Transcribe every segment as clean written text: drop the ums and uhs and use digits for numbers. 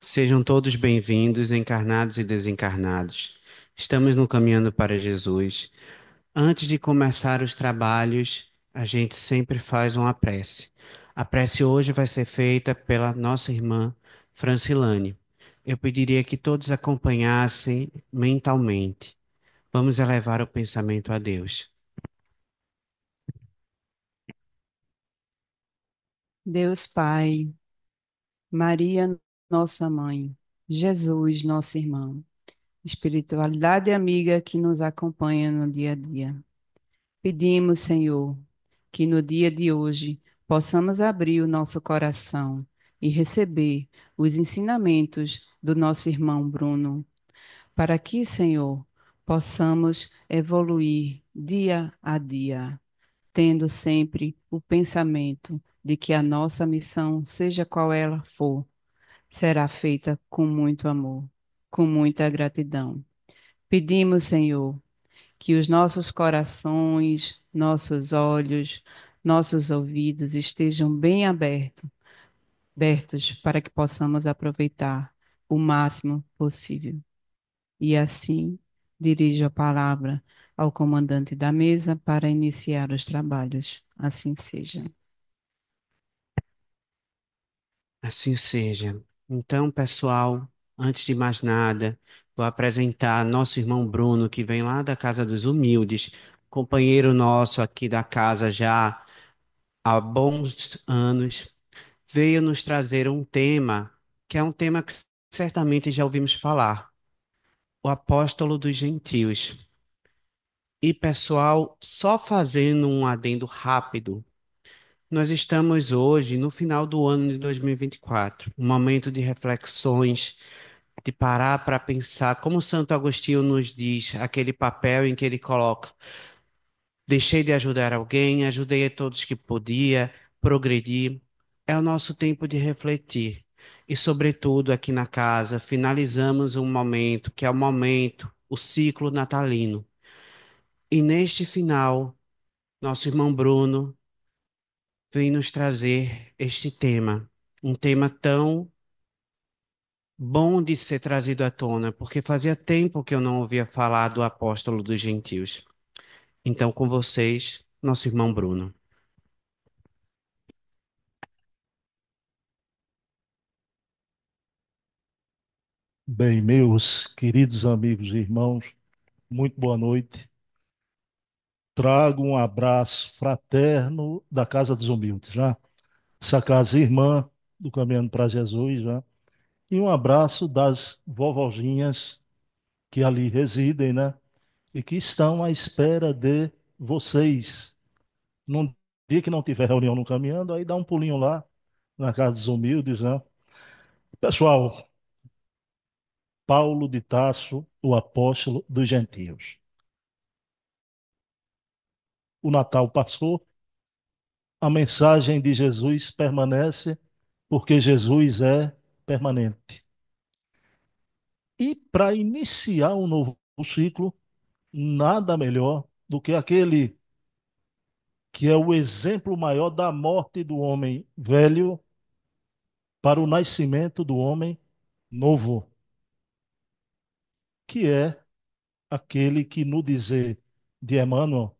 Sejam todos bem-vindos, encarnados e desencarnados. Estamos no caminhando para Jesus. Antes de começar os trabalhos, a gente sempre faz uma prece. A prece hoje vai ser feita pela nossa irmã Francilane. Eu pediria que todos acompanhassem mentalmente. Vamos elevar o pensamento a Deus. Deus Pai, Maria, nossa mãe, Jesus, nosso irmão, espiritualidade amiga que nos acompanha no dia a dia. Pedimos, Senhor, que no dia de hoje possamos abrir o nosso coração e receber os ensinamentos do nosso irmão Bruno, para que, Senhor, possamos evoluir dia a dia, tendo sempre o pensamento de que a nossa missão, seja qual ela for, será feita com muito amor, com muita gratidão. Pedimos, Senhor, que os nossos corações, nossos olhos, nossos ouvidos estejam bem abertos para que possamos aproveitar o máximo possível. E assim, dirijo a palavra ao comandante da mesa para iniciar os trabalhos. Assim seja. Assim seja. Então, pessoal, antes de mais nada, vou apresentar nosso irmão Bruno, que vem lá da Casa dos Humildes, companheiro nosso aqui da casa já há bons anos, veio nos trazer um tema que é um tema que certamente já ouvimos falar, o apóstolo dos gentios. E, pessoal, só fazendo um adendo rápido. Nós estamos hoje no final do ano de 2024, um momento de reflexões, de parar para pensar, como Santo Agostinho nos diz, aquele papel em que ele coloca: deixei de ajudar alguém, ajudei a todos que podia, progredi. É o nosso tempo de refletir. E, sobretudo, aqui na casa, finalizamos um momento, que é o momento, o ciclo natalino. E neste final, nosso irmão Bruno vem nos trazer este tema, um tema tão bom de ser trazido à tona, porque fazia tempo que eu não ouvia falar do apóstolo dos gentios. Então, com vocês, nosso irmão Bruno. Bem, meus queridos amigos e irmãos, muito boa noite. Trago um abraço fraterno da Casa dos Humildes, já. Essa casa irmã do Caminhando para Jesus, já. E um abraço das vovozinhas que ali residem, né? E que estão à espera de vocês. Num dia que não tiver reunião no Caminhando, aí dá um pulinho lá na Casa dos Humildes, né? Pessoal, Paulo de Tarso, o apóstolo dos gentios. O Natal passou. A mensagem de Jesus permanece porque Jesus é permanente. E para iniciar um novo ciclo, nada melhor do que aquele que é o exemplo maior da morte do homem velho para o nascimento do homem novo, que é aquele que, no dizer de Emmanuel,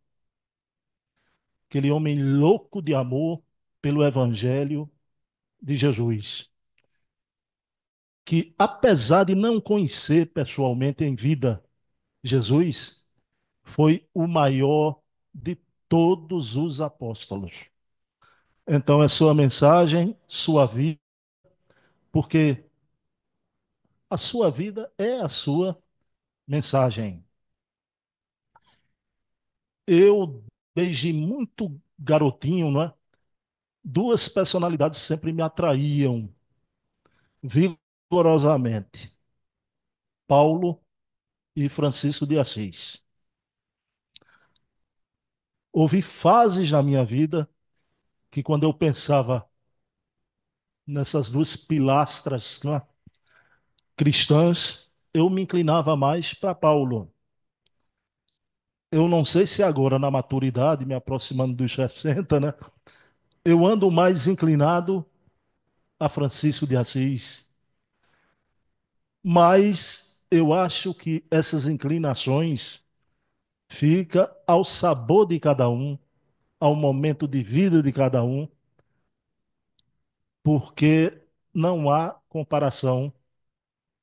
aquele homem louco de amor pelo Evangelho de Jesus, que apesar de não conhecer pessoalmente em vida Jesus, foi o maior de todos os apóstolos. Então é sua mensagem, sua vida, porque a sua vida é a sua mensagem. Eu, desde muito garotinho, né, duas personalidades sempre me atraíam vigorosamente: Paulo e Francisco de Assis. Houve fases na minha vida que, quando eu pensava nessas duas pilastras, né, cristãs, eu me inclinava mais para Paulo. Eu não sei se agora, na maturidade, me aproximando dos 60, né, eu ando mais inclinado a Francisco de Assis. Mas eu acho que essas inclinações fica ao sabor de cada um, ao momento de vida de cada um, porque não há comparação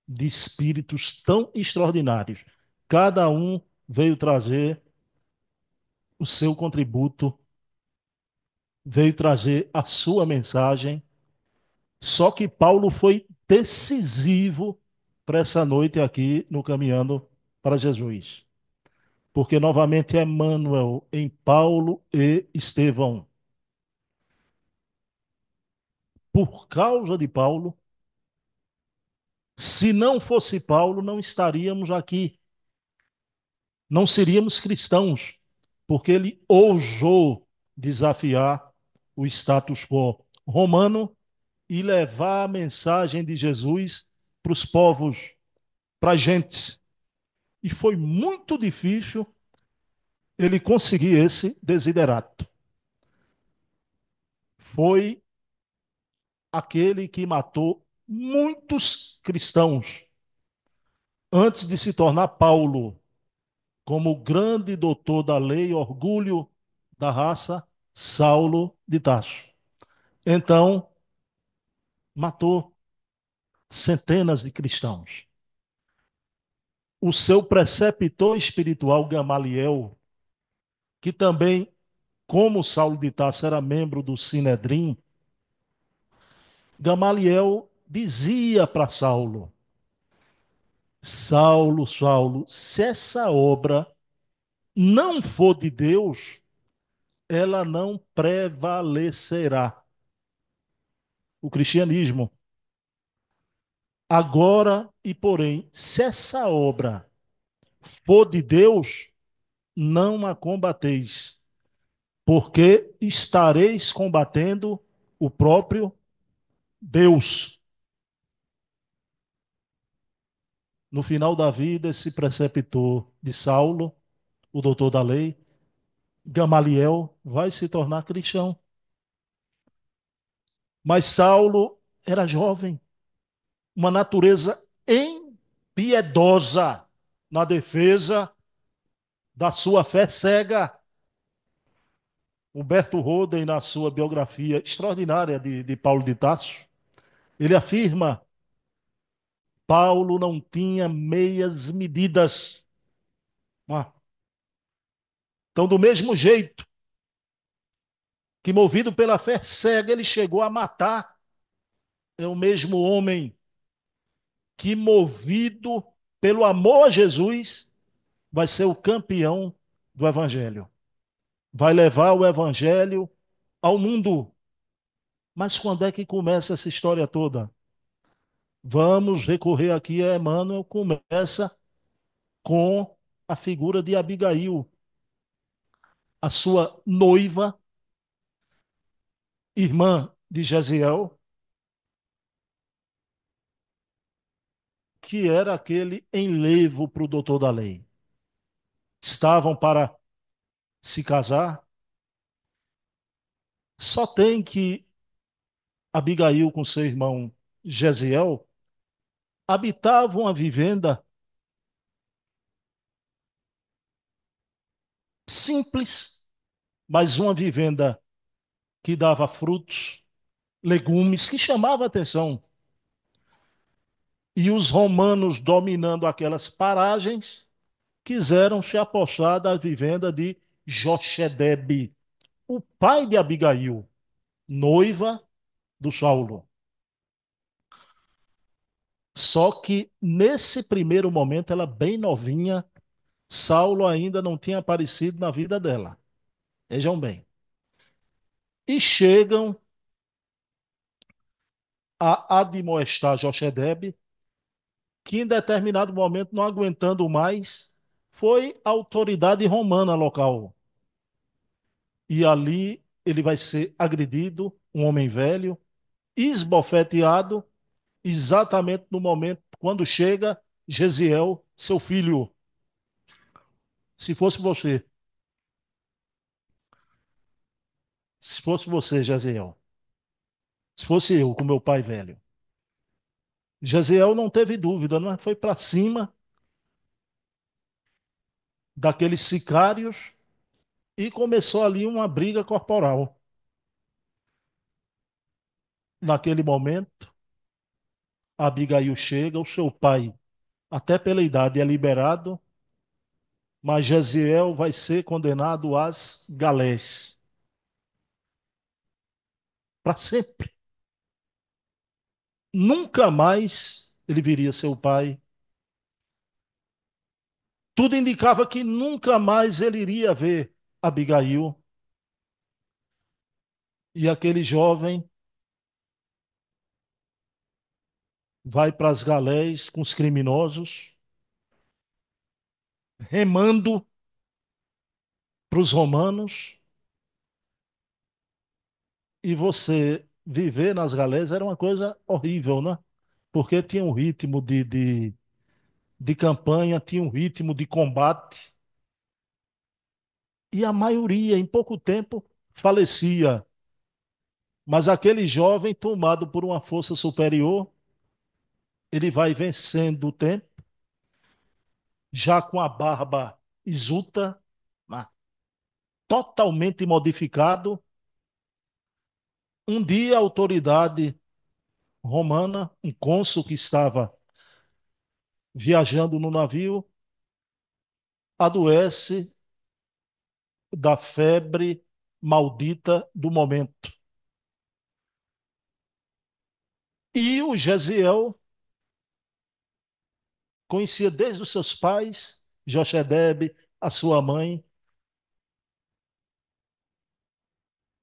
de espíritos tão extraordinários. Cada um veio trazer o seu contributo, veio trazer a sua mensagem. Só que Paulo foi decisivo para essa noite aqui no Caminhando para Jesus. Porque novamente é Emmanuel em Paulo e Estevão. Por causa de Paulo, se não fosse Paulo, não estaríamos aqui. Não seríamos cristãos, porque ele ousou desafiar o status quo romano e levar a mensagem de Jesus para os povos, para as gentes. E foi muito difícil ele conseguir esse desiderato. Foi aquele que matou muitos cristãos antes de se tornar Paulo, como o grande doutor da lei, orgulho da raça, Saulo de Tarso. Então, matou centenas de cristãos. O seu preceptor espiritual, Gamaliel, que também, como Saulo de Tarso, era membro do Sinedrim, Gamaliel dizia para Saulo: Saulo, Saulo, se essa obra não for de Deus, ela não prevalecerá. O cristianismo. Agora e porém, se essa obra for de Deus, não a combateis, porque estareis combatendo o próprio Deus. No final da vida, esse preceptor de Saulo, o doutor da lei, Gamaliel, vai se tornar cristão. Mas Saulo era jovem, uma natureza impiedosa na defesa da sua fé cega. Humberto Roden, na sua biografia extraordinária de Paulo de Tarso, ele afirma: Paulo não tinha meias medidas. Ah, então, do mesmo jeito que, movido pela fé cega, ele chegou a matar, é o mesmo homem que, movido pelo amor a Jesus, vai ser o campeão do Evangelho. Vai levar o Evangelho ao mundo. Mas quando é que começa essa história toda? Vamos recorrer aqui a Emmanuel, começa com a figura de Abigail, a sua noiva, irmã de Jesiel, que era aquele enlevo para o doutor da lei. Estavam para se casar, só tem que Abigail com seu irmão Jesiel habitavam a vivenda simples, mas uma vivenda que dava frutos, legumes, que chamava a atenção. E os romanos, dominando aquelas paragens, quiseram se apossar da vivenda de Jochedebe, o pai de Abigail, noiva do Saulo. Só que nesse primeiro momento, ela bem novinha, Saulo ainda não tinha aparecido na vida dela. Vejam bem. E chegam a admoestar Jochedebe, que em determinado momento, não aguentando mais, foi a autoridade romana local. E ali ele vai ser agredido, um homem velho, esbofeteado, exatamente no momento quando chega Gesiel, seu filho. Se fosse você, se fosse você, Gesiel, se fosse eu com meu pai velho, Jezeel não teve dúvida, não é? Foi para cima daqueles sicários e começou ali uma briga corporal. Naquele momento, Abigail chega, o seu pai, até pela idade, é liberado, mas Jezeel vai ser condenado às galés para sempre. Nunca mais ele viria seu pai. Tudo indicava que nunca mais ele iria ver Abigail. E aquele jovem vai para as galés com os criminosos, remando para os romanos. E você viver nas galés era uma coisa horrível, né? Porque tinha um ritmo de campanha, tinha um ritmo de combate. E a maioria, em pouco tempo, falecia. Mas aquele jovem, tomado por uma força superior, ele vai vencendo o tempo, já com a barba exulta, né, totalmente modificado. Um dia, a autoridade romana, um cônsul que estava viajando no navio, adoece da febre maldita do momento. E o Gesiel conhecia desde os seus pais, Jochedebe, a sua mãe,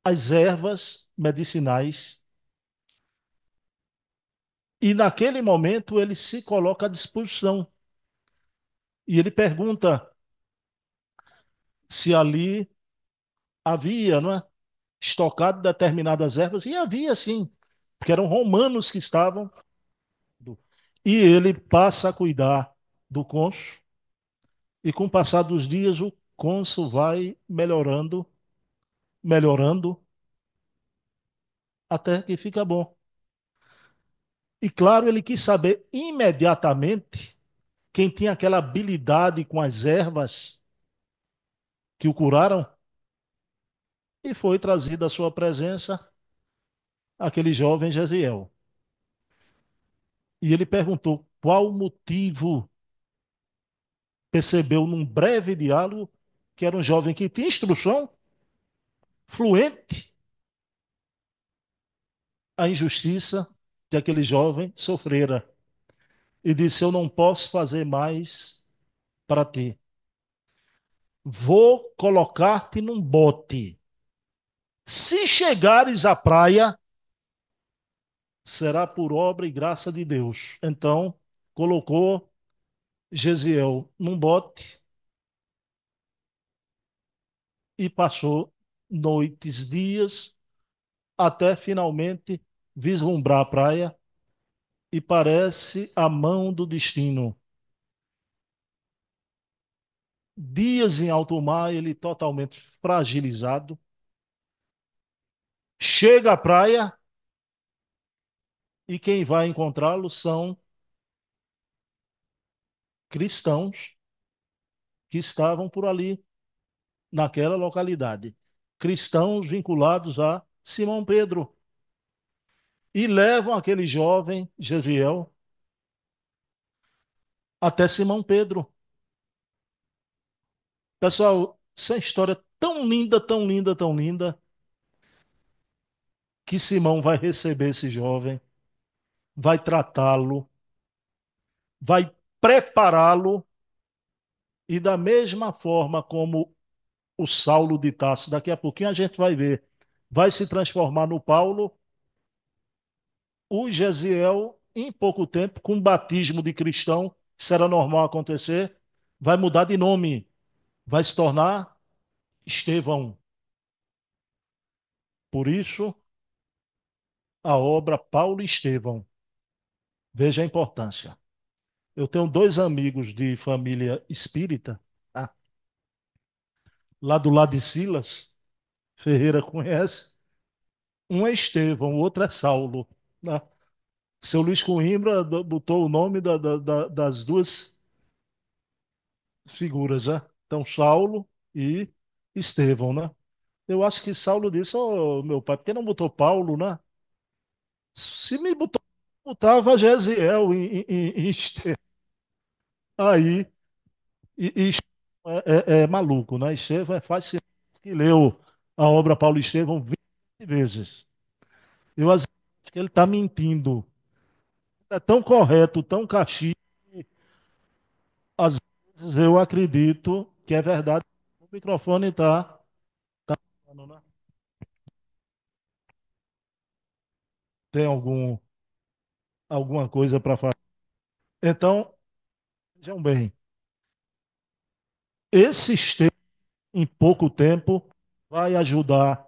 as ervas medicinais. E naquele momento ele se coloca à disposição. E ele pergunta se ali havia, não é, estocado determinadas ervas. E havia sim, porque eram romanos que estavam. E ele passa a cuidar do cônsul. E com o passar dos dias, o cônsul vai melhorando, melhorando, até que fica bom. E claro, ele quis saber imediatamente quem tinha aquela habilidade com as ervas que o curaram, e foi trazido à sua presença aquele jovem Jesiel. E ele perguntou qual o motivo. Percebeu num breve diálogo que era um jovem que tinha instrução, fluente, a injustiça que aquele jovem sofrera. E disse: Eu não posso fazer mais para ti. Vou colocar-te num bote. Se chegares à praia, será por obra e graça de Deus. Então, colocou Gesiel num bote e passou noites, dias, até finalmente vislumbrar a praia, e parece a mão do destino. Dias em alto mar, ele totalmente fragilizado, chega à praia e quem vai encontrá-lo são cristãos que estavam por ali, naquela localidade. Cristãos vinculados a Simão Pedro. E levam aquele jovem, Gesiel, até Simão Pedro. Pessoal, essa história é tão linda, tão linda, tão linda, que Simão vai receber esse jovem, vai tratá-lo, vai prepará-lo, e da mesma forma como o Saulo de Tarso, daqui a pouquinho a gente vai ver, vai se transformar no Paulo, o Gesiel, em pouco tempo, com o batismo de cristão, isso era normal acontecer, vai mudar de nome, vai se tornar Estevão. Por isso, a obra Paulo e Estevão. Veja a importância. Eu tenho dois amigos de família espírita, tá? Lá do lado de Silas, Ferreira conhece. Um é Estevão, o outro é Saulo, né? Seu Luiz Coimbra botou o nome das duas figuras, né? Então, Saulo e Estevão, né? Eu acho que Saulo disse, ô meu pai, por que não botou Paulo, né? Se me botou, botava Gesiel em Estevão. Aí, é maluco, né? Estevão é fácil que leu a obra Paulo e Estevão 20 vezes. Eu às vezes acho que ele está mentindo. É tão correto, tão caxias, que às vezes eu acredito que é verdade. O microfone está. Tem alguma coisa para falar? Então, vejam bem, esse sistema, em pouco tempo, vai ajudar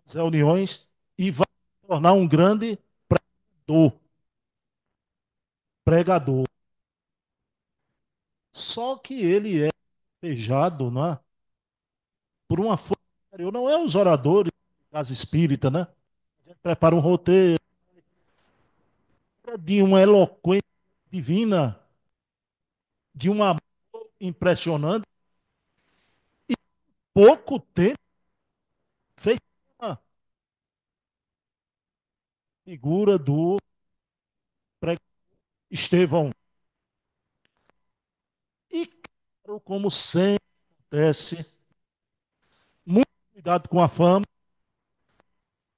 as reuniões e vai se tornar um grande pregador. pregador. Só que ele é fejado, né, por uma força superior. Não é os oradores da casa espírita, né? A gente prepara um roteiro de uma eloquência divina, de um amor impressionante. Pouco tempo fez uma figura do Estevão. E, claro, como sempre acontece, muito cuidado com a fama,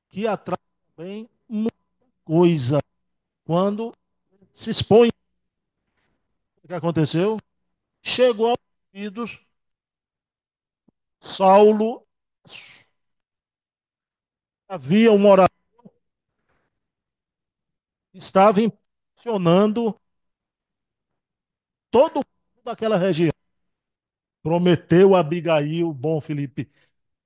que atrai também muita coisa. Quando se expõe, o que aconteceu? Chegou aos ouvidos Saulo, havia uma oração, estava impressionando todo mundo daquela região. Prometeu a Abigail, bom Felipe,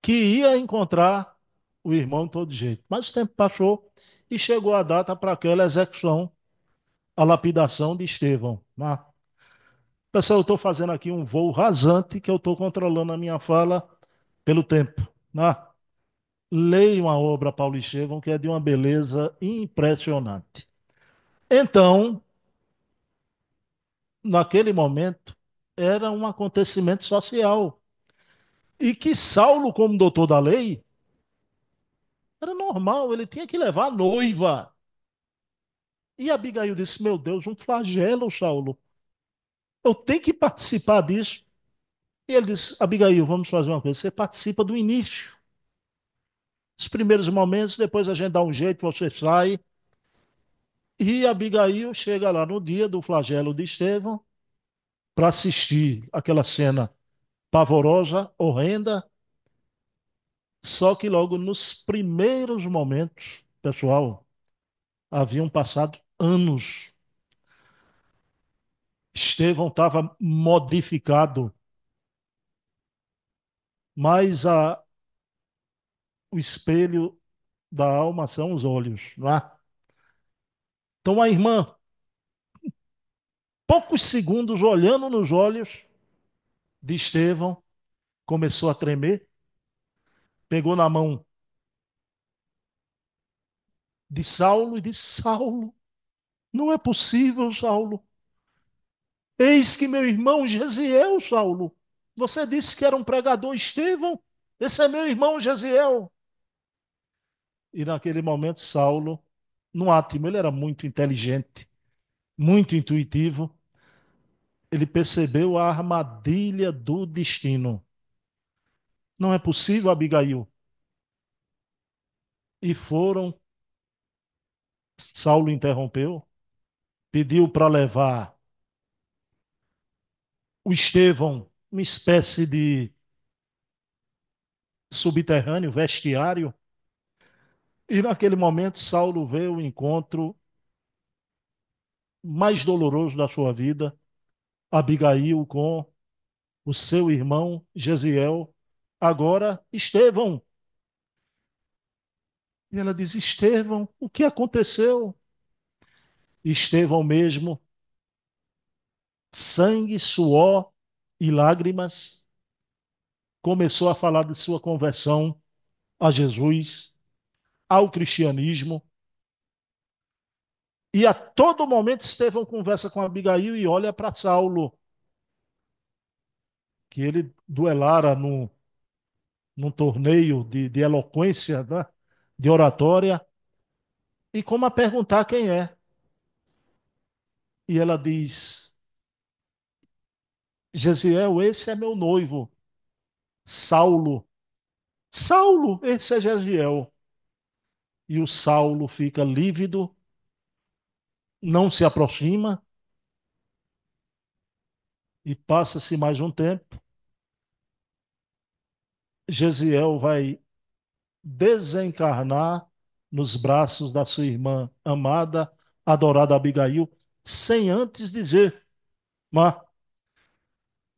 que ia encontrar o irmão de todo jeito. Mas o tempo passou e chegou a data para aquela execução, a lapidação de Estevão. Pessoal, eu estou fazendo aqui um voo rasante que eu estou controlando a minha fala pelo tempo. Leiam a obra Paulo e Estevão, que é de uma beleza impressionante. Então, naquele momento, era um acontecimento social. E que Saulo, como doutor da lei, era normal, ele tinha que levar a noiva. E Abigail disse: Meu Deus, um flagelo, Saulo. Eu tenho que participar disso. E ele disse: Abigail, vamos fazer uma coisa. Você participa do início. Os primeiros momentos, depois a gente dá um jeito, você sai. E Abigail chega lá no dia do flagelo de Estevão para assistir aquela cena pavorosa, horrenda. Só que logo nos primeiros momentos, pessoal, haviam passado anos. Estevão estava modificado, mas o espelho da alma são os olhos, não é? Então a irmã, poucos segundos olhando nos olhos de Estevão, começou a tremer, pegou na mão de Saulo e disse: Saulo, não é possível, Saulo. Eis que meu irmão Gesiel, Saulo. Você disse que era um pregador, Estevão. Esse é meu irmão Gesiel. E naquele momento, Saulo, no átimo, ele era muito inteligente, muito intuitivo. Ele percebeu a armadilha do destino. Não é possível, Abigail. E foram, Saulo interrompeu, pediu para levar o Estevão, uma espécie de subterrâneo, vestiário. E naquele momento, Saulo vê o encontro mais doloroso da sua vida, Abigail com o seu irmão Gesiel, agora Estevão. E ela diz: Estevão, o que aconteceu? Estevão mesmo, sangue, suor e lágrimas, começou a falar de sua conversão a Jesus, ao cristianismo. E a todo momento Estevão conversa com Abigail e olha para Saulo, que ele duelara num torneio de eloquência, né? De oratória, e como a perguntar quem é. E ela diz: Gesiel, esse é meu noivo, Saulo. Saulo, esse é Gesiel. E o Saulo fica lívido, não se aproxima, e passa-se mais um tempo. Gesiel vai desencarnar nos braços da sua irmã amada, adorada Abigail, sem antes dizer, mas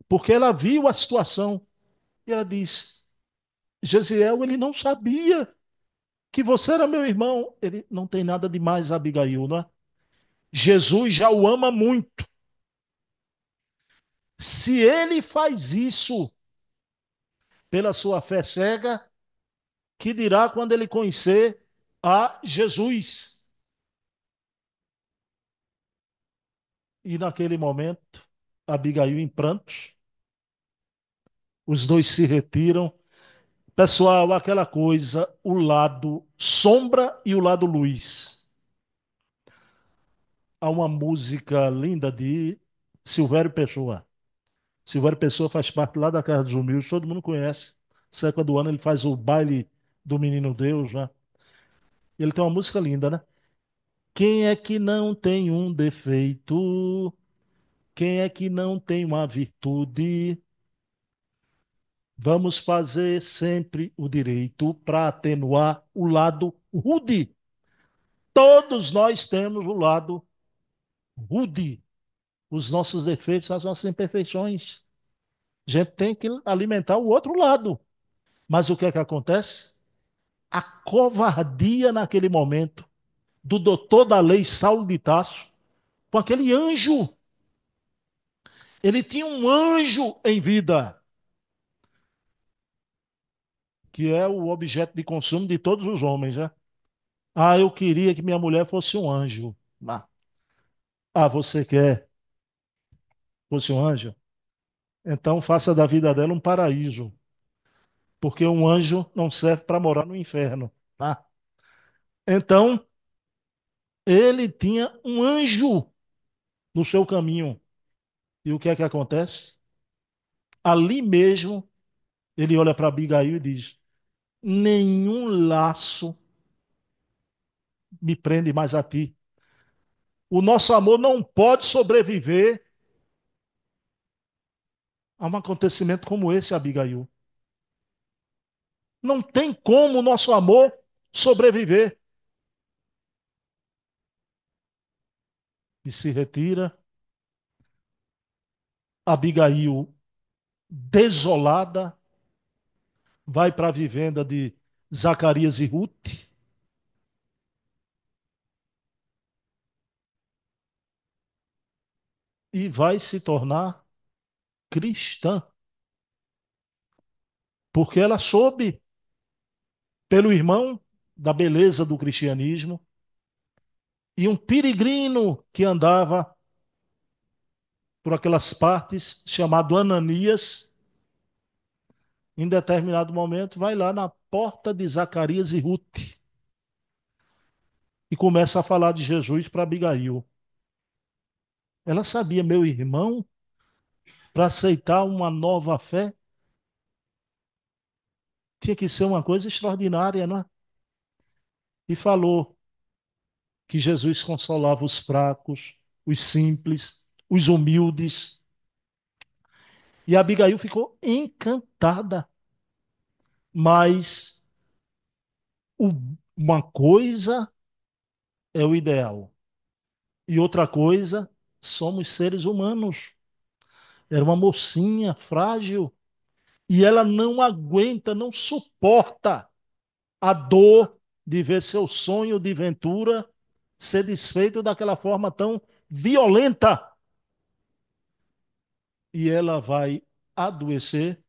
porque ela viu a situação e ela diz: Gesiel, ele não sabia que você era meu irmão. Ele não tem nada de mais, Abigail, não é? Jesus já o ama muito. Se ele faz isso pela sua fé cega, que dirá quando ele conhecer a Jesus? E naquele momento, Abigail em prantos, os dois se retiram. Pessoal, aquela coisa, o lado sombra e o lado luz. Há uma música linda de Silvério Pessoa. Silvério Pessoa faz parte lá da Casa dos Humildes, todo mundo conhece. Século do ano ele faz o baile do Menino Deus, né? Ele tem uma música linda, né? Quem é que não tem um defeito? Quem é que não tem uma virtude? Vamos fazer sempre o direito para atenuar o lado rude. Todos nós temos o lado rude, os nossos defeitos, as nossas imperfeições. A gente tem que alimentar o outro lado. Mas o que é que acontece? A covardia naquele momento do doutor da lei Saulo de Tarso com aquele anjo. Ele tinha um anjo em vida, que é o objeto de consumo de todos os homens, né? Ah, eu queria que minha mulher fosse um anjo. Você quer fosse um anjo? Então faça da vida dela um paraíso, porque um anjo não serve para morar no inferno, tá? Então, ele tinha um anjo no seu caminho. E o que é que acontece? Ali mesmo, ele olha para Abigail e diz: nenhum laço me prende mais a ti. O nosso amor não pode sobreviver a um acontecimento como esse, Abigail. Não tem como o nosso amor sobreviver. E se retira. Abigail, desolada, vai para a vivenda de Zacarias e Ruth e vai se tornar cristã, porque ela soube, pelo irmão, da beleza do cristianismo, e um peregrino que andava por aquelas partes, chamado Ananias, em determinado momento, vai lá na porta de Zacarias e Ruth e começa a falar de Jesus para Abigail. Ela sabia, meu irmão, para aceitar uma nova fé, tinha que ser uma coisa extraordinária, não é? E falou que Jesus consolava os fracos, os simples, os humildes. E Abigail ficou encantada. Mas o- uma coisa é o ideal, e outra coisa, somos seres humanos. Era uma mocinha frágil e ela não aguenta, não suporta a dor de ver seu sonho de ventura ser desfeito daquela forma tão violenta. E ela vai adoecer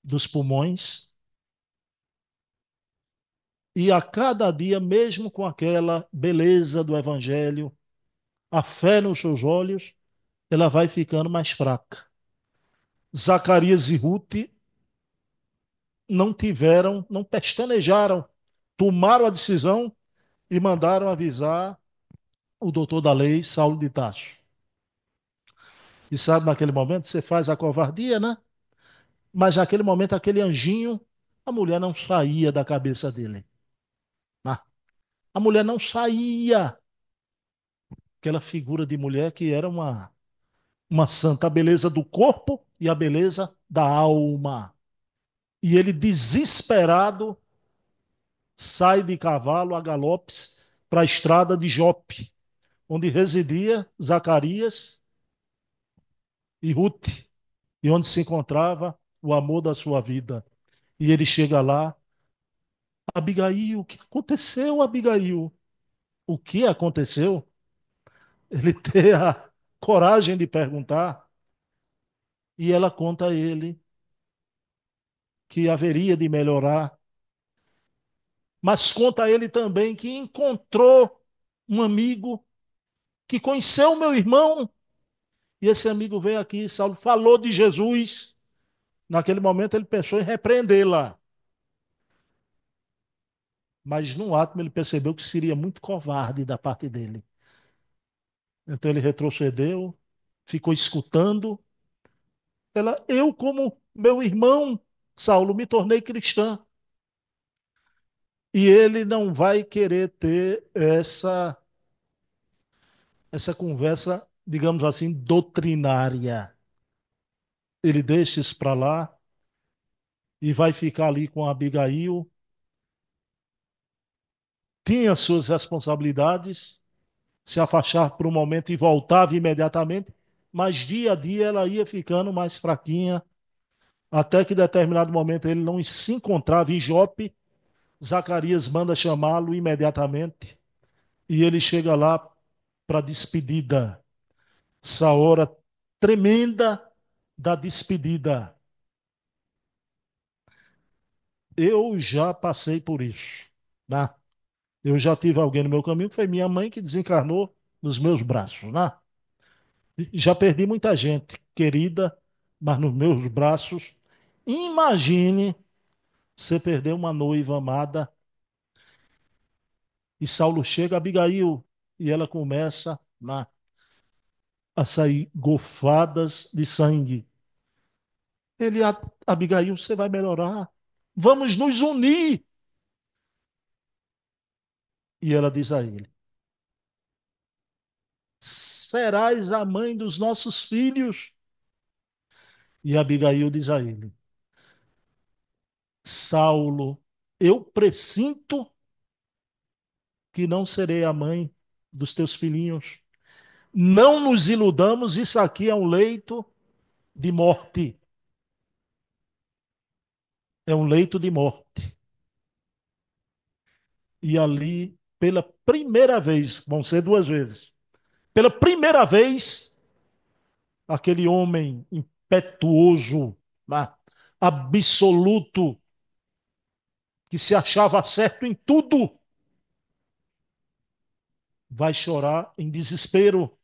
dos pulmões E a cada dia, mesmo com aquela beleza do evangelho, a fé nos seus olhos, ela vai ficando mais fraca. Zacarias e Ruth não tiveram, não pestanejaram, tomaram a decisão e mandaram avisar o doutor da lei, Saulo de Tarso. E sabe, naquele momento você faz a covardia, né? Mas naquele momento, aquele anjinho, a mulher não saía da cabeça dele. Né? A mulher não saía. Aquela figura de mulher que era uma santa, a beleza do corpo e a beleza da alma. E ele, desesperado, sai de cavalo a galopes para a estrada de Jope, onde residia Zacarias e Ruth, e onde se encontrava o amor da sua vida. E ele chega lá, Abigail, o que aconteceu, Abigail? O que aconteceu? Ele ter a coragem de perguntar, e ela conta a ele que haveria de melhorar, mas conta a ele também que encontrou um amigo que conheceu o meu irmão, e esse amigo veio aqui, Saulo falou de Jesus. Naquele momento ele pensou em repreendê-la, mas no ato ele percebeu que seria muito covarde da parte dele. Então ele retrocedeu, ficou escutando. Ela, eu como meu irmão, Saulo, me tornei cristã. E ele não vai querer ter essa conversa, digamos assim, doutrinária. Ele deixa isso para lá e vai ficar ali com Abigail. Tinha suas responsabilidades, se afastava por um momento e voltava imediatamente, mas dia a dia ela ia ficando mais fraquinha, até que em determinado momento ele não se encontrava em Jope. Zacarias manda chamá-lo imediatamente e ele chega lá para despedida. Essa hora tremenda da despedida. Eu já passei por isso, né? Eu já tive alguém no meu caminho que foi minha mãe que desencarnou nos meus braços, né? Já perdi muita gente querida, mas nos meus braços. Imagine você perder uma noiva amada e Saulo chega, Abigail, e ela começa a sair golfadas de sangue. Ele, Abigail, você vai melhorar. Vamos nos unir. E ela diz a ele: serás a mãe dos nossos filhos. E Abigail diz a ele: Saulo, eu presinto que não serei a mãe dos teus filhinhos. Não nos iludamos, isso aqui é um leito de morte. É um leito de morte. E ali, pela primeira vez, vão ser duas vezes, pela primeira vez, aquele homem impetuoso, né, absoluto, que se achava certo em tudo, vai chorar em desespero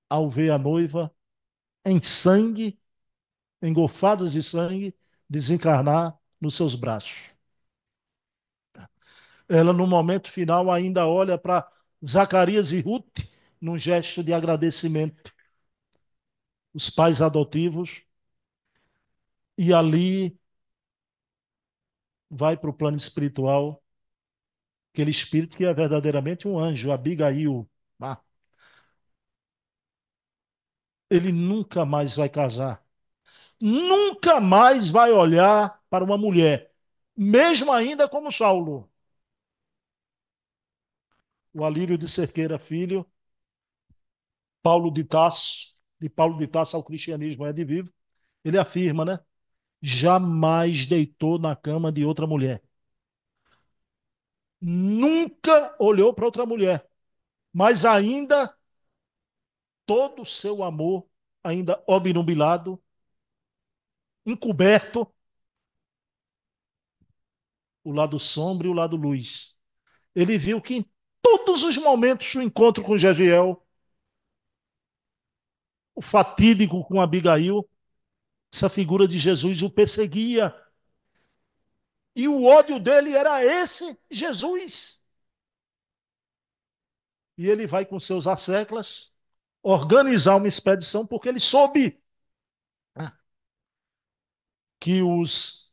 ao ver a noiva em sangue, engolfadas de sangue, desencarnar nos seus braços. Ela, no momento final, ainda olha para Zacarias e Ruth, num gesto de agradecimento, os pais adotivos, e ali vai para o plano espiritual, aquele espírito que é verdadeiramente um anjo, Abigail. Ah, ele nunca mais vai casar, nunca mais vai olhar para uma mulher, mesmo ainda como Saulo. O Alírio de Cerqueira Filho, Paulo de Tarso, de Paulo de Tarso ao cristianismo é de vivo, ele afirma, né? Jamais deitou na cama de outra mulher. Nunca olhou para outra mulher, mas ainda todo o seu amor, ainda obnubilado, encoberto, o lado sombra e o lado luz. Ele viu que em todos os momentos do encontro com Jezreel, o fatídico com Abigail, essa figura de Jesus o perseguia. E o ódio dele era esse Jesus. E ele vai com seus asseclas organizar uma expedição, porque ele soube, né, que os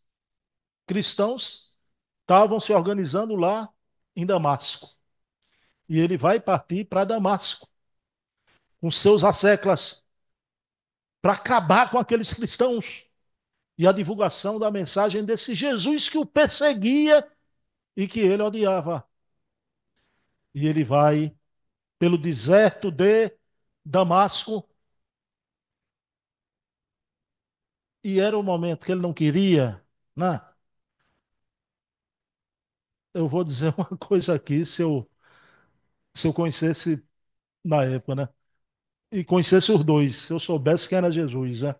cristãos estavam se organizando lá em Damasco. E ele vai partir para Damasco com seus asseclas para acabar com aqueles cristãos e a divulgação da mensagem desse Jesus que o perseguia e que ele odiava. E ele vai pelo deserto de Damasco, e era o momento que ele não queria, né? Eu vou dizer uma coisa aqui, se eu conhecesse na época, né? E conhecesse os dois, se eu soubesse quem era Jesus, né?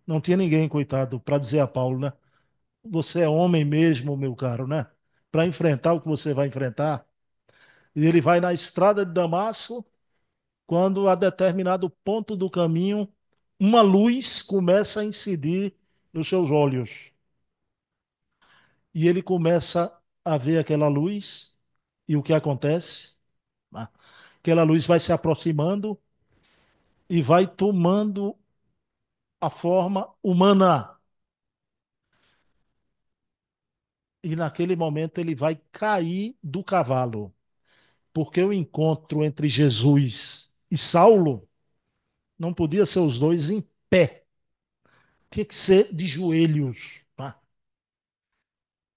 Não tinha ninguém, coitado, para dizer a Paulo, né? Você é homem mesmo, meu caro, né? Para enfrentar o que você vai enfrentar. E ele vai na estrada de Damasco, quando a determinado ponto do caminho, uma luz começa a incidir nos seus olhos. E ele começa a ver aquela luz, e o que acontece? Ah, aquela luz vai se aproximando e vai tomando a forma humana. E naquele momento ele vai cair do cavalo, porque o encontro entre Jesus e Saulo não podia ser os dois em pé, tinha que ser de joelhos. Tá?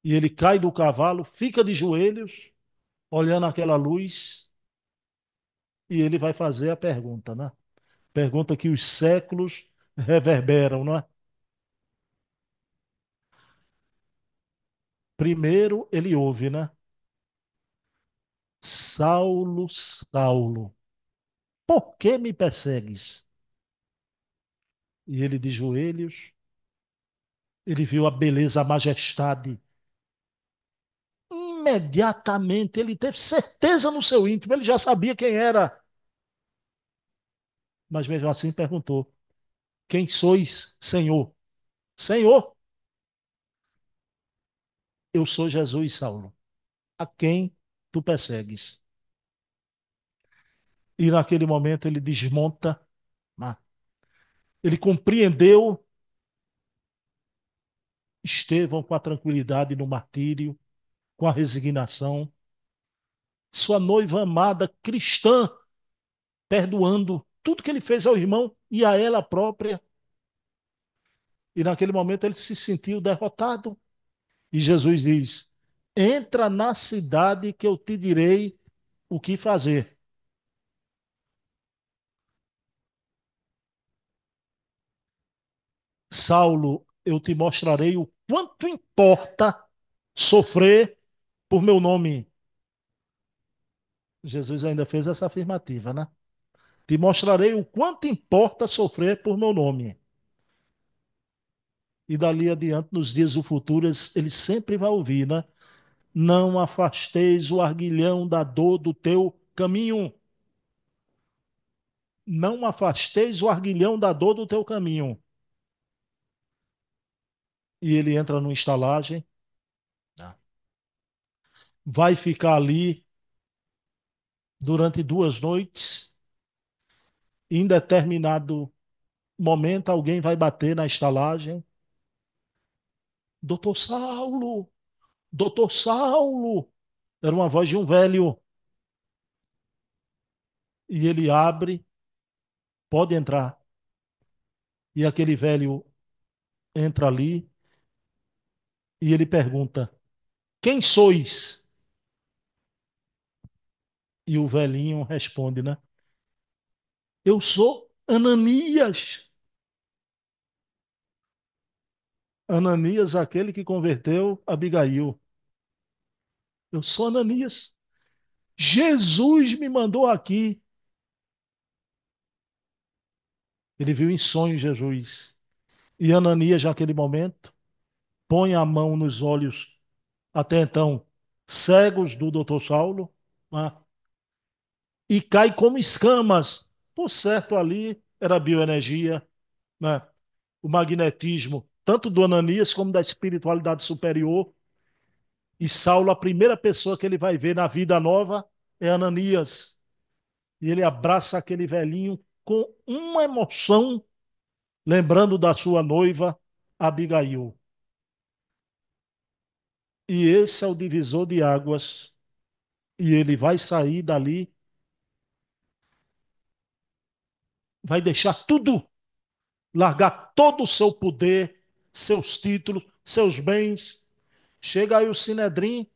E ele cai do cavalo, fica de joelhos, olhando aquela luz, e ele vai fazer a pergunta, né? Pergunta que os séculos reverberam, não é? Primeiro ele ouve, né? Saulo, Saulo, por que me persegues? E ele de joelhos, ele viu a beleza, a majestade. Imediatamente ele teve certeza no seu íntimo, ele já sabia quem era. Mas mesmo assim perguntou: Quem sois, Senhor? Senhor, eu sou Jesus, Saulo. A quem tu persegues? E naquele momento ele desmonta, né? Ele compreendeu Estevão com a tranquilidade no martírio, com a resignação, sua noiva amada cristã, perdoando tudo que ele fez ao irmão e a ela própria. E naquele momento ele se sentiu derrotado. E Jesus diz: Entra na cidade que eu te direi o que fazer. Saulo, eu te mostrarei o quanto importa sofrer por meu nome. Jesus ainda fez essa afirmativa, né? Te mostrarei o quanto importa sofrer por meu nome. E dali adiante, nos dias do futuro, ele sempre vai ouvir, né? Não afasteis o arguilhão da dor do teu caminho. Não afasteis o arguilhão da dor do teu caminho. E ele entra numa estalagem, né? Vai ficar ali durante 2 noites. E em determinado momento, alguém vai bater na estalagem. Doutor Saulo, doutor Saulo. Era uma voz de um velho. E ele abre, pode entrar. E aquele velho entra ali e ele pergunta: Quem sois? E o velhinho responde, né? Eu sou Ananias. Ananias, aquele que converteu Abigail. Eu sou Ananias. Jesus me mandou aqui. Ele viu em sonho Jesus. E Ananias, naquele momento, põe a mão nos olhos até então cegos do doutor Saulo, né? E cai como escamas. Por certo, ali era bioenergia, né? O magnetismo, tanto do Ananias como da espiritualidade superior. E Saulo, a primeira pessoa que ele vai ver na vida nova é Ananias. E ele abraça aquele velhinho com uma emoção, lembrando da sua noiva, Abigail. E esse é o divisor de águas. E ele vai sair dali, vai deixar tudo, largar todo o seu poder, seus títulos, seus bens. Chega aí o Sinedrim,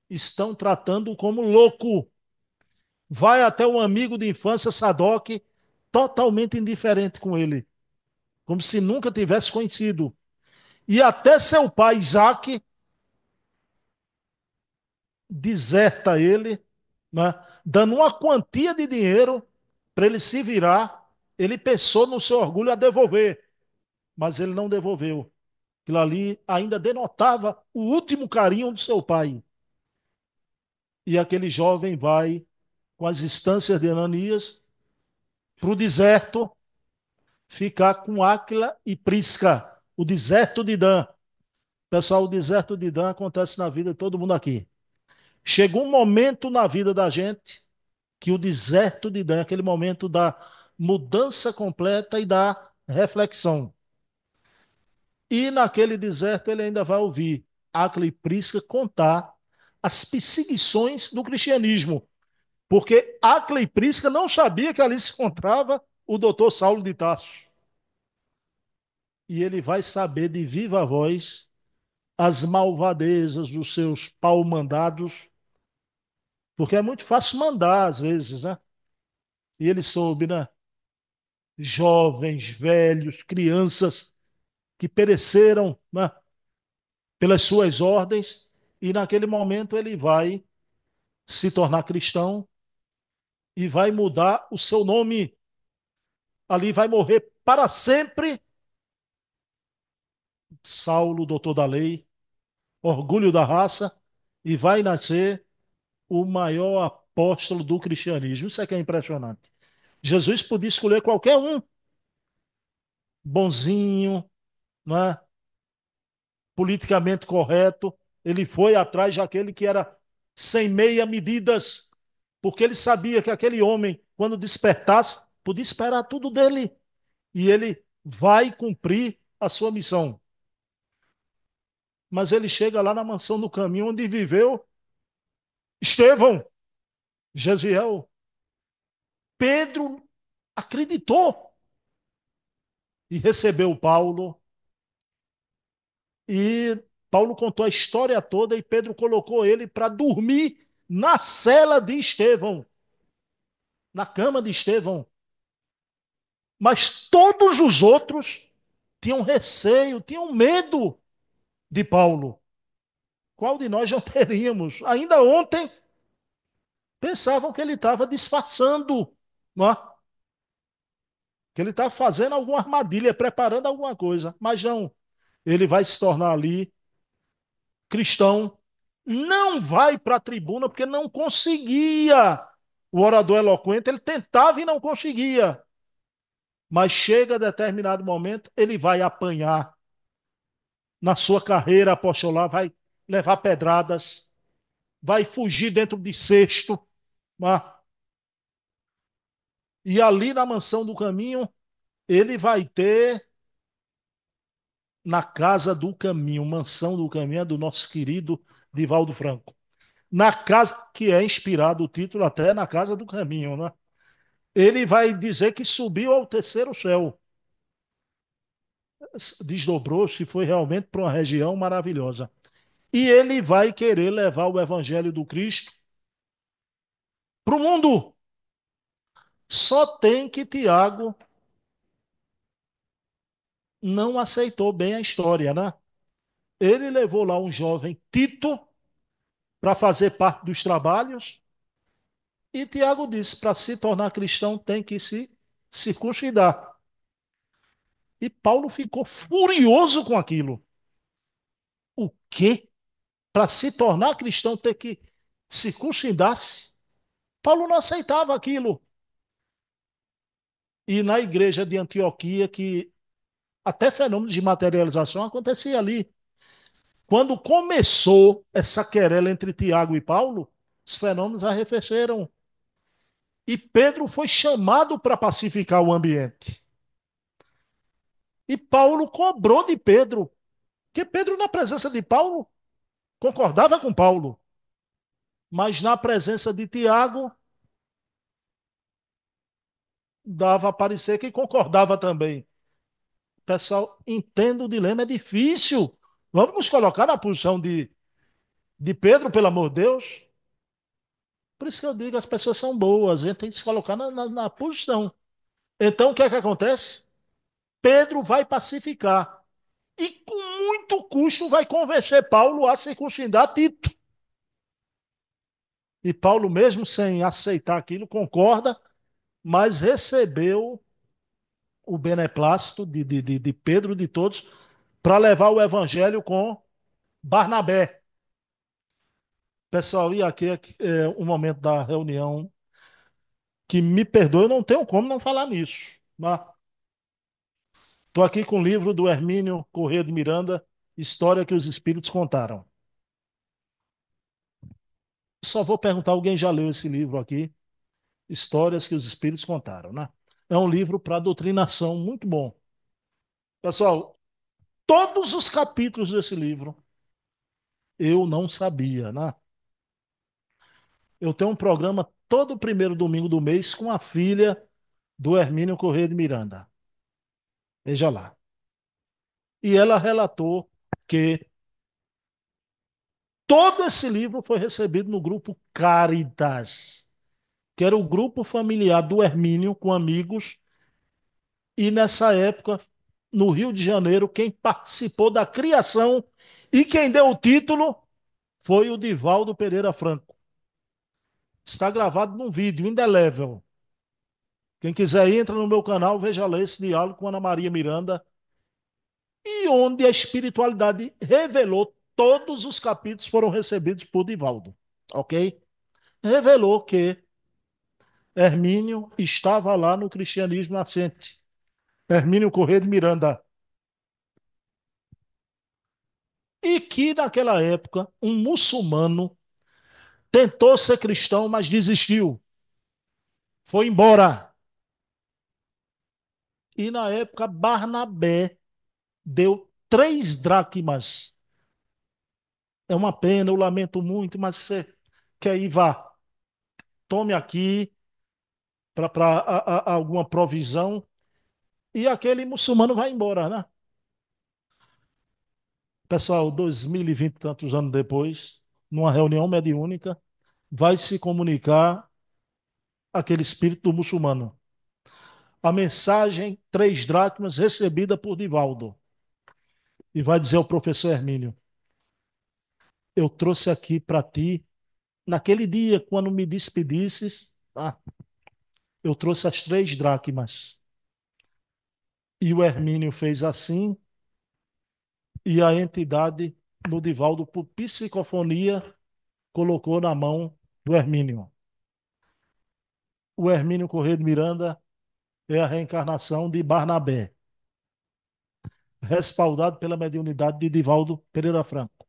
estão tratando como louco. Vai até um amigo de infância, Sadoc, totalmente indiferente com ele, como se nunca tivesse conhecido. E até seu pai, Isaac, deserta ele, né, dando uma quantia de dinheiro para ele se virar. Ele pensou no seu orgulho a devolver, mas ele não devolveu. Aquilo ali ainda denotava o último carinho do seu pai. E aquele jovem vai, com as instâncias de Ananias, para o deserto, ficar com Áquila e Prisca, o deserto de Dan. Pessoal, o deserto de Dan acontece na vida de todo mundo aqui. Chegou um momento na vida da gente que o deserto de Dan é aquele momento da mudança completa e da reflexão. E naquele deserto ele ainda vai ouvir Áquila e Prisca contar as perseguições do cristianismo, porque Áquila e Prisca não sabia que ali se encontrava o doutor Saulo de Tarso. E ele vai saber de viva voz as malvadezas dos seus pau-mandados, porque é muito fácil mandar às vezes, né? E ele soube, né? Jovens, velhos, crianças que pereceram, né? Pelas suas ordens, e naquele momento ele vai se tornar cristão e vai mudar o seu nome. Ali vai morrer para sempre Saulo, doutor da lei, orgulho da raça, e vai nascer o maior apóstolo do cristianismo. Isso é que é impressionante. Jesus podia escolher qualquer um, bonzinho, né? Politicamente correto. Ele foi atrás daquele que era sem meia medidas, porque ele sabia que aquele homem, quando despertasse, podia esperar tudo dele. E ele vai cumprir a sua missão. Mas ele chega lá na mansão do caminho onde viveu Estevão, Jesiel. Pedro acreditou e recebeu Paulo. E Paulo contou a história toda e Pedro colocou ele para dormir na cela de Estevão, na cama de Estevão. Mas todos os outros tinham receio, tinham medo de Paulo. Qual de nós não teríamos? Ainda ontem pensavam que ele estava disfarçando, não é? Que ele estava fazendo alguma armadilha, preparando alguma coisa. Mas não, ele vai se tornar ali cristão, não vai para a tribuna porque não conseguia. O orador eloquente, ele tentava e não conseguia. Mas chega a determinado momento, ele vai apanhar na sua carreira apostolar, vai levar pedradas, vai fugir dentro de cesto, né? E ali na mansão do caminho, ele vai ter na casa do caminho, mansão do caminho é do nosso querido Divaldo Franco. Na casa, que é inspirado o título até na casa do caminho, né? Ele vai dizer que subiu ao terceiro céu, desdobrou-se e foi realmente para uma região maravilhosa. E ele vai querer levar o evangelho do Cristo para o mundo. Só tem que Tiago não aceitou bem a história, né? Ele levou lá um jovem Tito para fazer parte dos trabalhos, e Tiago disse: para se tornar cristão tem que se circuncidar. E Paulo ficou furioso com aquilo. O quê? para se tornar cristão, ter que circuncidar-se. Paulo não aceitava aquilo. E na igreja de Antioquia, que até fenômenos de materialização acontecia ali. Quando começou essa querela entre Tiago e Paulo, os fenômenos arrefeceram. E Pedro foi chamado para pacificar o ambiente. E Paulo cobrou de Pedro, que Pedro, na presença de Paulo, concordava com Paulo, mas na presença de Tiago, dava a parecer que concordava também. Pessoal, entenda o dilema, é difícil. Vamos nos colocar na posição de Pedro, pelo amor de Deus. Por isso que eu digo, as pessoas são boas, a gente tem que se colocar na posição. Então, o que é que acontece? Pedro vai pacificar. E com muito custo vai convencer Paulo a circuncidar Tito. E Paulo, mesmo sem aceitar aquilo, concorda, mas recebeu o beneplácito de Pedro, de todos, para levar o evangelho com Barnabé. Pessoal, e aqui é um momento da reunião que me perdoe, eu não tenho como não falar nisso. Estou aqui com o livro do Hermínio Corrêa de Miranda, História que os Espíritos Contaram. Só vou perguntar, alguém já leu esse livro aqui? Histórias que os Espíritos Contaram, né? É um livro para doutrinação muito bom. Pessoal, todos os capítulos desse livro eu não sabia, né? Eu tenho um programa todo primeiro domingo do mês com a filha do Hermínio Corrêa de Miranda. Veja lá. E ela relatou que todo esse livro foi recebido no grupo Caritas, que era o grupo familiar do Hermínio com amigos. E nessa época, no Rio de Janeiro, quem participou da criação e quem deu o título foi o Divaldo Pereira Franco. Está gravado num vídeo indelével. Quem quiser, entra no meu canal, veja lá esse diálogo com Ana Maria Miranda, e onde a espiritualidade revelou, todos os capítulos foram recebidos por Divaldo, ok? Revelou que Hermínio estava lá no cristianismo nascente. Hermínio Corrêa de Miranda. E que naquela época um muçulmano tentou ser cristão, mas desistiu. Foi embora. E na época Barnabé deu 3 dracmas. É uma pena, eu lamento muito, mas você quer ir, vá. Tome aqui para alguma provisão. E aquele muçulmano vai embora, né? Pessoal, 2020 e tantos anos depois, numa reunião mediúnica, vai se comunicar aquele espírito do muçulmano. A mensagem 3 dracmas recebida por Divaldo. E vai dizer ao professor Hermínio: eu trouxe aqui para ti, naquele dia, quando me despedisses, eu trouxe as 3 dracmas. E o Hermínio fez assim, e a entidade do Divaldo, por psicofonia, colocou na mão do Hermínio. O Hermínio Corrêa de Miranda é a reencarnação de Barnabé, respaldado pela mediunidade de Divaldo Pereira Franco,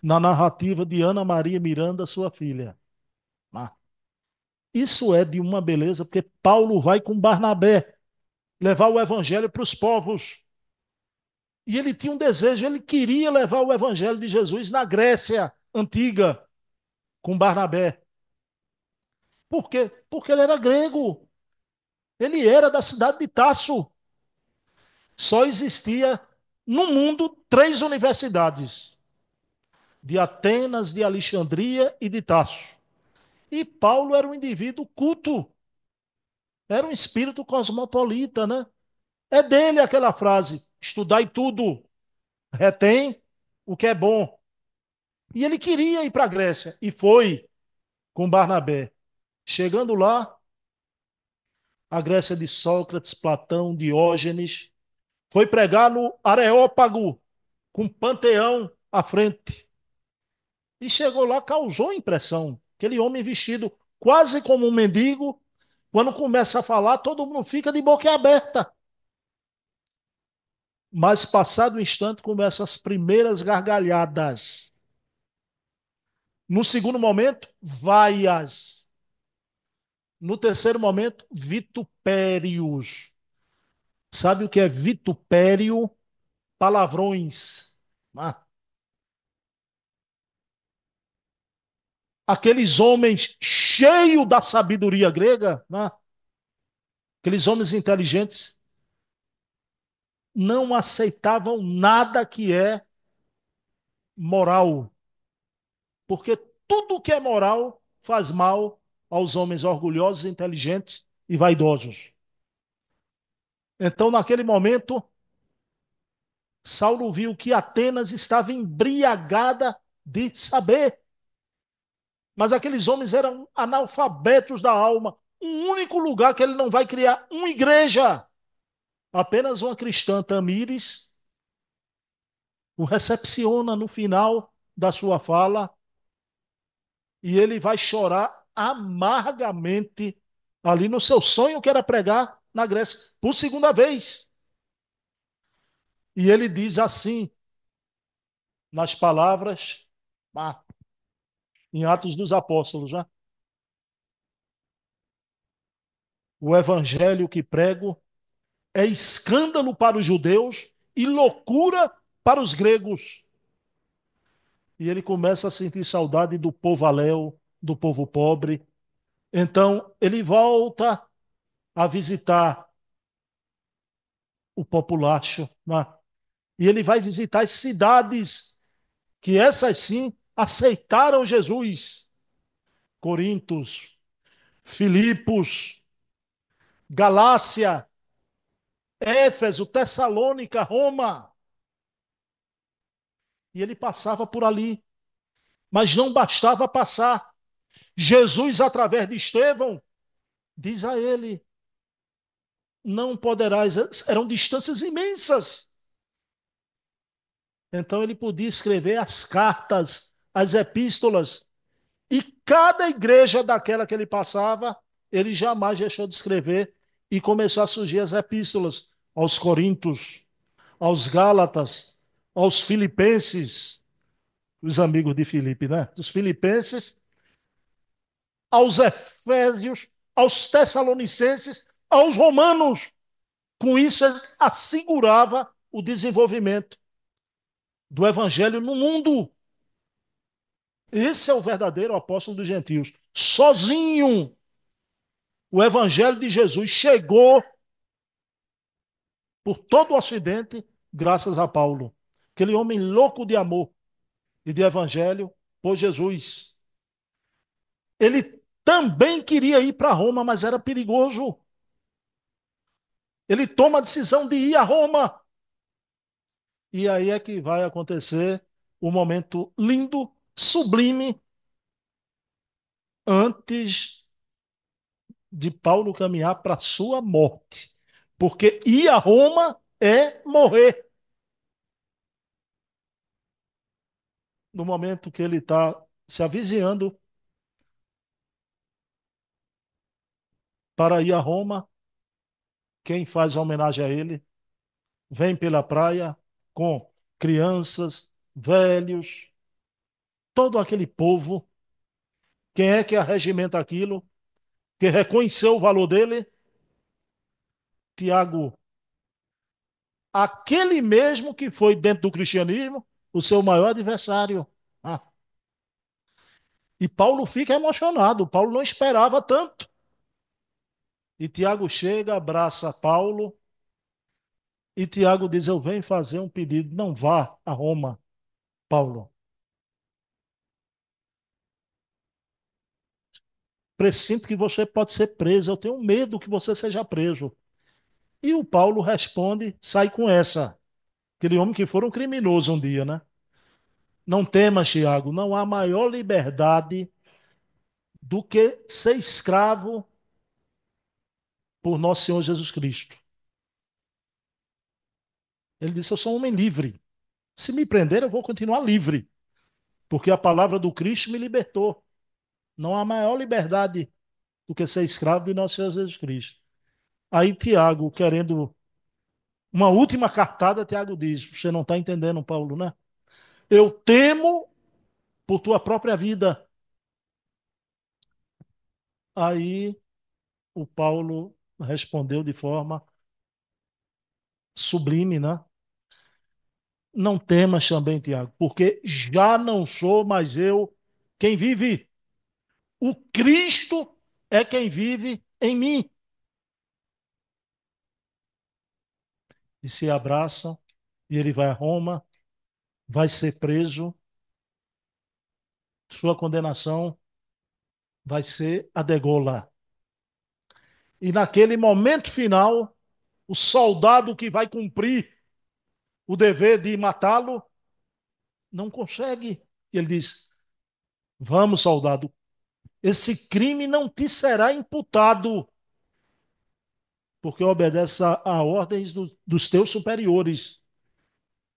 na narrativa de Ana Maria Miranda, sua filha. Ah, isso é de uma beleza, porque Paulo vai com Barnabé levar o evangelho para os povos. E ele tinha um desejo, ele queria levar o evangelho de Jesus na Grécia antiga, com Barnabé. Por quê? Porque ele era grego. Ele era da cidade de Tasso. Só existia no mundo 3 universidades: de Atenas, de Alexandria e de Tasso. E Paulo era um indivíduo culto, era um espírito cosmopolita, né? É dele aquela frase: estudai tudo, retém o que é bom. E ele queria ir para a Grécia e foi com Barnabé. Chegando lá, a Grécia de Sócrates, Platão, Diógenes, foi pregar no Areópago, com Panteão à frente. e chegou lá, causou impressão. Aquele homem vestido quase como um mendigo, quando começa a falar, todo mundo fica de boca aberta. Mas passado o instante, começam as primeiras gargalhadas. No segundo momento, vaias. No terceiro momento, vitupérios. Sabe o que é vitupério? Palavrões. Ah, aqueles homens cheios da sabedoria grega, aqueles homens inteligentes, não aceitavam nada que é moral, porque tudo que é moral faz mal aos homens orgulhosos, inteligentes e vaidosos. Então, naquele momento, Saulo viu que Atenas estava embriagada de saber, mas aqueles homens eram analfabetos da alma. Um único lugar que ele não vai criar uma igreja, apenas uma cristã, Tamires, o recepciona no final da sua fala e ele vai chorar amargamente ali no seu sonho que era pregar na Grécia, por segunda vez. E ele diz assim, nas palavras, ah, em Atos dos Apóstolos, já, o evangelho que prego é escândalo para os judeus e loucura para os gregos. E ele começa a sentir saudade do povo aléu, do povo pobre. Então, ele volta a visitar o populacho, né? E ele vai visitar as cidades que essas sim aceitaram Jesus. Corintos, Filipos, Galácia, Éfeso, Tessalônica, Roma. E ele passava por ali. Mas não bastava passar. Jesus, através de Estevão, diz a ele: não poderás. Eram distâncias imensas. Então ele podia escrever as cartas, as epístolas. E cada igreja daquela que ele passava, ele jamais deixou de escrever. E começou a surgir as epístolas aos Coríntios, aos Gálatas, aos Filipenses, os amigos de Filipe, né? Os Filipenses, aos Efésios, aos Tessalonicenses, aos Romanos. Com isso, ele assegurava o desenvolvimento do evangelho no mundo. Esse é o verdadeiro apóstolo dos gentios. Sozinho, o evangelho de Jesus chegou por todo o Ocidente, graças a Paulo. Aquele homem louco de amor e de evangelho por Jesus. Ele também queria ir para Roma, mas era perigoso. Ele toma a decisão de ir a Roma. E aí é que vai acontecer o momento lindo, sublime, antes de Paulo caminhar para a sua morte. Porque ir a Roma é morrer. No momento que ele está se avizinhando para ir a Roma, quem faz a homenagem a ele vem pela praia com crianças, velhos, todo aquele povo. Quem é que arregimenta aquilo? Que reconheceu o valor dele? Tiago, aquele mesmo que foi dentro do cristianismo o seu maior adversário. Ah, e Paulo fica emocionado. Paulo não esperava tanto. E Tiago chega, abraça Paulo. E Tiago diz: eu venho fazer um pedido. Não vá a Roma, Paulo. Presinto que você pode ser preso. Eu tenho medo que você seja preso. E o Paulo responde, sai com essa. Aquele homem que foi um criminoso um dia, né? Não temas, Tiago, não há maior liberdade do que ser escravo por nosso Senhor Jesus Cristo. Ele disse: eu sou um homem livre. Se me prender, eu vou continuar livre. porque a palavra do Cristo me libertou. Não há maior liberdade do que ser escravo de nosso Senhor Jesus Cristo. Aí Tiago, querendo uma última cartada, Tiago diz: Você não está entendendo, Paulo, né? Eu temo por tua própria vida. Aí o Paulo respondeu de forma sublime, né? Não temas também, Tiago, porque já não sou mais eu quem vive. O Cristo é quem vive em mim. E se abraçam, e ele vai a Roma, vai ser preso, sua condenação vai ser a degola. E naquele momento final, o soldado que vai cumprir o dever de matá-lo não consegue. E ele diz: Vamos, soldado, esse crime não te será imputado, porque obedece a ordens dos teus superiores.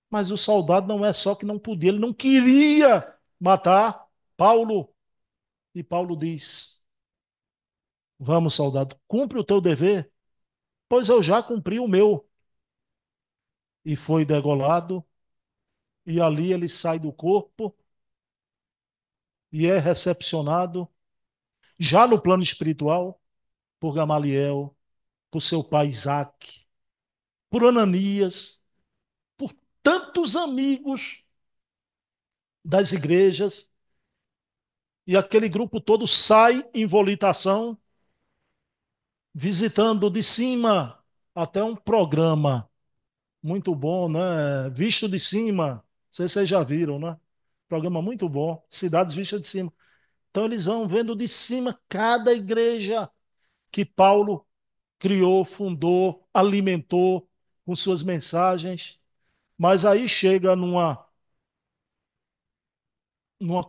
Mas o soldado não é só que não podia, ele não queria matar Paulo. E Paulo diz: Vamos, soldado, cumpre o teu dever, pois eu já cumpri o meu. E foi degolado, e ali ele sai do corpo e é recepcionado, já no plano espiritual, por Gamaliel, por seu pai Isaac, por Ananias, por tantos amigos das igrejas, e aquele grupo todo sai em volitação, visitando de cima até um programa muito bom, né? Visto de cima, não sei se vocês já viram, né? Programa muito bom, Cidades Vistas de Cima. Então eles vão vendo de cima cada igreja que Paulo criou, fundou, alimentou com suas mensagens, mas aí chega numa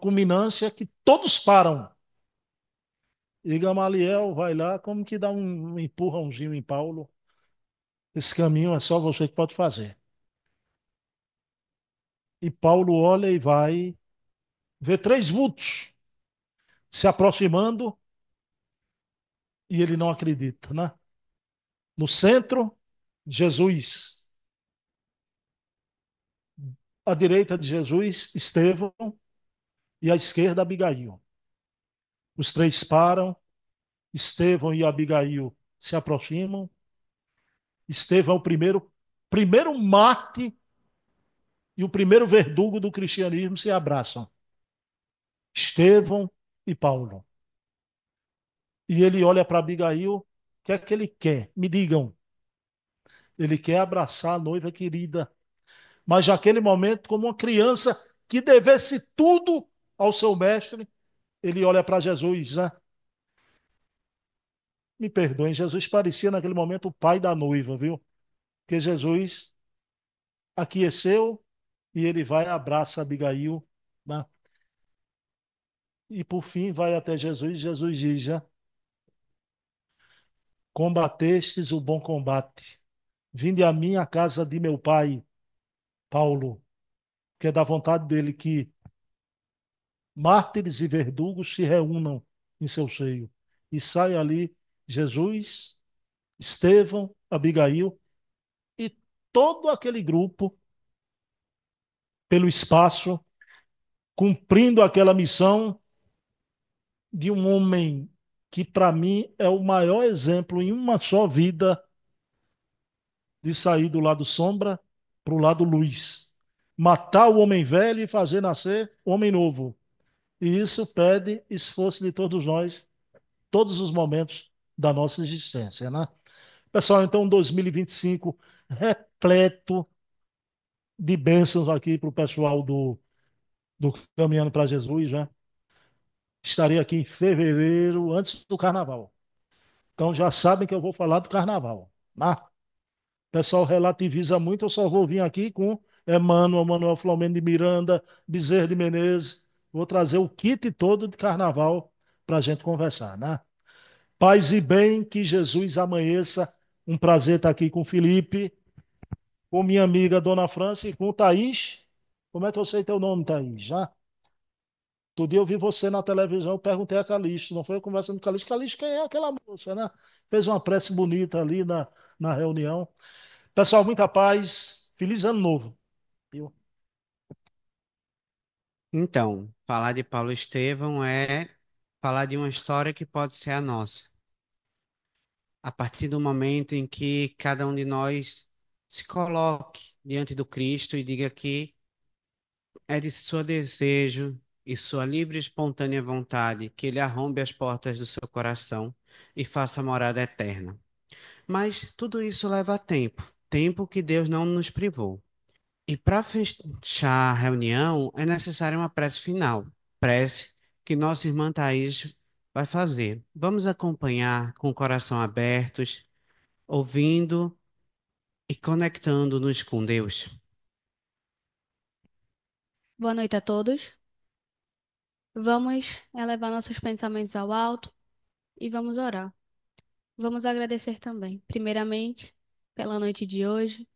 culminância que todos param. E Gamaliel vai lá, como que dá um empurrãozinho em Paulo. Esse caminho é só você que pode fazer. E Paulo olha e vai ver três vultos se aproximando e ele não acredita, né? No centro, Jesus. À direita de Jesus, Estevão e à esquerda, Abigail. Os três param, Estevão e Abigail se aproximam. Estevão é o primeiro Marte e o primeiro verdugo do cristianismo se abraçam. Estevão e Paulo. E ele olha para Abigail, o que é que ele quer? Me digam. Ele quer abraçar a noiva querida. Mas naquele momento, como uma criança que devesse tudo ao seu mestre, ele olha para Jesus, né? Me perdoem, Jesus parecia naquele momento o pai da noiva, viu? Porque Jesus aqueceu e ele vai e abraça Abigail, né? E por fim vai até Jesus. Jesus diz: já combatestes o bom combate. Vinde a mim à casa de meu pai, Paulo, que é da vontade dele que mártires e verdugos se reúnam em seu seio. E sai ali Jesus, Estevão, Abigail e todo aquele grupo pelo espaço, cumprindo aquela missão de um homem que, para mim, é o maior exemplo em uma só vida de sair do lado sombra para o lado luz. Matar o homem velho e fazer nascer o homem novo. E isso pede esforço de todos nós, todos os momentos da nossa existência, né? Pessoal, então 2025 repleto de bênçãos aqui para o pessoal do Caminhando para Jesus, né? Estarei aqui em fevereiro, antes do carnaval. Então já sabem que eu vou falar do carnaval, né? O pessoal relativiza muito, eu só vou vir aqui com Emmanuel, Manuel Flamengo de Miranda, Bezerra de Menezes. Vou trazer o kit todo de carnaval para a gente conversar, né? Paz e bem, que Jesus amanheça. Um prazer estar aqui com o Felipe, com minha amiga Dona França e com o Thaís. Como é que eu sei teu nome, Thaís? Já? Todo dia eu vi você na televisão, eu perguntei a Calixto, não foi eu conversando com Calixto. Calixto, quem é aquela moça, né? Fez uma prece bonita ali na reunião. Pessoal, muita paz. Feliz ano novo. Viu? Então, falar de Paulo Estevão é falar de uma história que pode ser a nossa. A partir do momento em que cada um de nós se coloque diante do Cristo e diga que é de seu desejo e sua livre e espontânea vontade que ele arrombe as portas do seu coração e faça morada eterna. Mas tudo isso leva tempo, tempo que Deus não nos privou. E para fechar a reunião, é necessária uma prece final, prece que nossa irmã Thais vai fazer. Vamos acompanhar com o coração abertos, ouvindo e conectando-nos com Deus. Boa noite a todos. Vamos elevar nossos pensamentos ao alto e vamos orar. Vamos agradecer também, primeiramente, pela noite de hoje,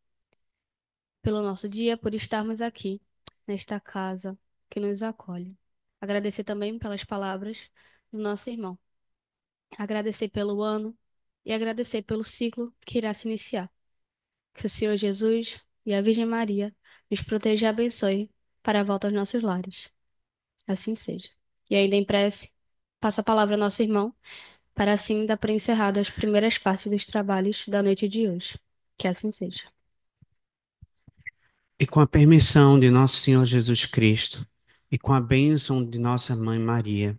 pelo nosso dia, por estarmos aqui, nesta casa que nos acolhe. Agradecer também pelas palavras do nosso irmão. Agradecer pelo ano e agradecer pelo ciclo que irá se iniciar. Que o Senhor Jesus e a Virgem Maria nos proteja e abençoe para a volta aos nossos lares. Assim seja. E ainda em prece, passo a palavra ao nosso irmão, para assim dar por encerrado as primeiras partes dos trabalhos da noite de hoje. Que assim seja. E com a permissão de nosso Senhor Jesus Cristo e com a bênção de nossa Mãe Maria,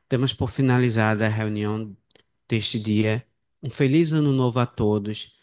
damos por finalizada a reunião deste dia. Um feliz ano novo a todos